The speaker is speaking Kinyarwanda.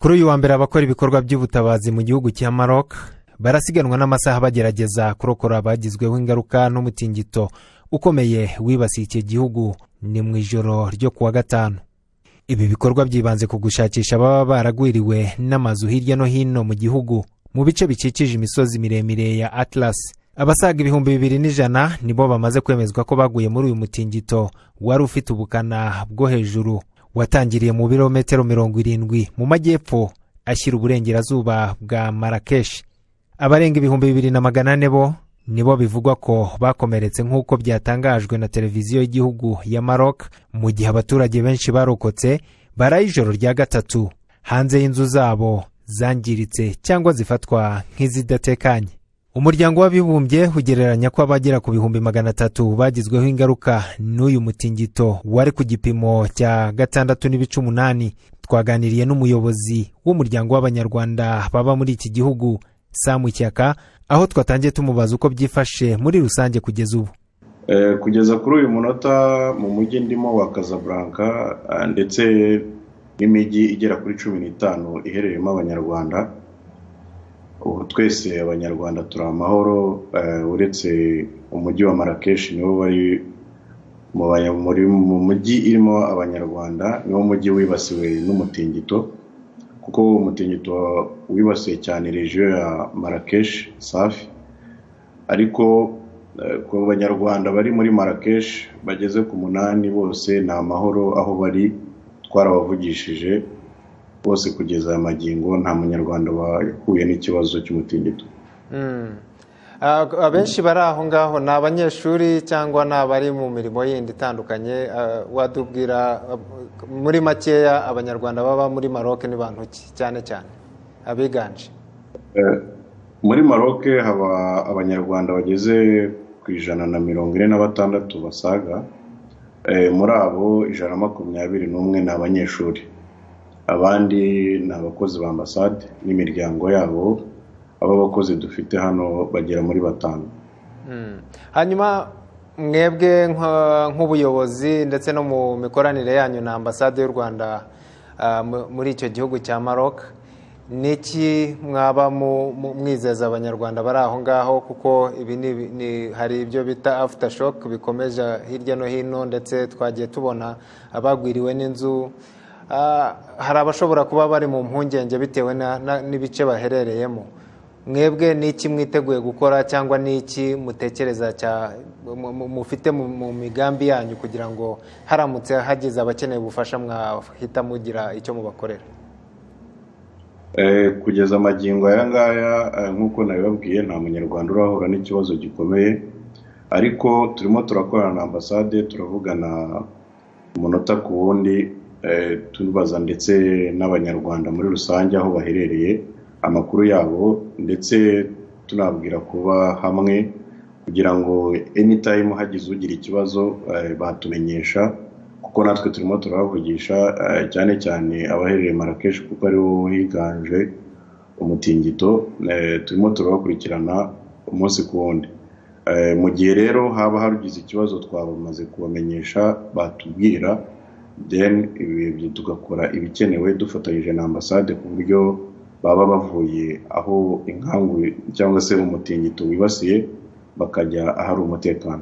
Kuri uyu wa mbere abakora ibikorwa by'ubutabazi mu gihugu cya Maroc barasiganwa n'amasaha bagerageza kurokora abagizweho ingaruka n'umutingito ukomeye wibasiye iki gihugu ni mu ijoro ryo kuwa gatanu. Ibi bikorwa byibanze ku gushakisha ababa baragwiriwe n'amazu hirya no hino mu gihugu mu bice bikikije imisozi miremire ya Atlas. Abasaga 2100 nibo bamaze kwemezwa ko baguye muri uyu mutingito wari ufite ubukana bwo hejuru watangiriye mu birometero 70 mu majyepfo ashyira uburengerazuba bwa Marrakesh. Abarenga 2400 bo nibo bivugwa ko bakomeretse nk'uko byatangajwe na televiziyo y'igihugu ya Maroc, mu gihe abaturage benshi barokotse baraye ijoro rya gatatu hanze y'inzu zabo zangiritse cyangwa zifatwa nk'izidatekanye. Umuryango w'abibumbye ugereranya ko abagera ku 300 bagizweho ingaruka n'uyu mutingito wari ku gipimo cya 6.8. Twaganiriye n'umuyobozi w'umuryango w'abanyarwanda baba muri iki gihugu Sam Ishyaka, aho twatangiye tumubaza uko byifashe muri rusange kugeza ubu. Kugeza kuri uyu munota mu mujyi ndimo wa Casablanca ndetse n'imijyi igera kuri 15 iherereyemo abanyarwanda, ubu twese abanyarwanda turi amahoro, uretse umujyi wa Marrakesh niwo bari mu mujyi irimo abanyarwanda, niwo mujyi wibasiwe n'umutingito, kuko umutingito wibasiye cyane region ya Marrakesh Safi. Ariko ku banyarwanda bari muri Marrakesh bageze ku 8 bose ni amahoro aho bari, twarabavugishije bose kugeza amagingo nta munyarwanda wahuye n'ikibazo cy'umutingito. Abenshi bari aho ngaho ni abanyeshuri cyangwa n'abari mu mirimo yindi itandukanye. Wadubwira muri makeya abanyarwanda baba muri Maroc ni bantu cyane cyane abiganje? Muri Maroc haba abanyarwanda bageze ku 146 basaga, muri abo 121 ni abanyeshuri, abandi ni abakozi ba ambasade n'imiryango yabo. Aba bakozi dufite hano bagera muri 5. Hanyuma mwebwe nk'ubuyobozi ndetse no mu mikoranire yanyu na ambasade y'u Rwanda muri icyo gihugu cya Maroc, niki mwaba mwizeza abanyarwanda bari aho ngaho, kuko ibi hari ibyo bita aftershock bikomeje hirya no hino, ndetse twagiye tubona abagwiriwe n'inzu. Hari abashobora kuba bari mu mpungenge bitewe n'ibice baherereyemo. Mwebwe niki mwiteguye gukora cyangwa niki mutekereza mufite mu migambi yanyu kugira ngo haramutse hagize abakeneye ubufasha mwahita mugira icyo mubakorera? Kugeza amagingo aya ngaya nk'uko nabibabwiye nta munyarwanda urahura n'ikibazo gikomeye, ariko turimo turakorana na ambasade, turavugana umunota ku wundi, tubaza ndetse n'abanyarwanda muri rusange aho baherereye amakuru yabo, ndetse tunabwira kuba hamwe kugira ngo anytime hagize ugira ikibazo batumenyesha, kuko natwe turimo turabavugisha cyane cyane abaherereye Marrakesh kuko ariho higanje umutingito. Turimo turabakurikirana umunsi ku wundi. Mu gihe rero haba harugize ikibazo twabamaze kubamenyesha batubwira, then tugakora ibikenewe dufatanyije na ambasade ku buryo baba bavuye aho inkangu cyangwa se umutingito wibasiye bakajya ahari umutekano.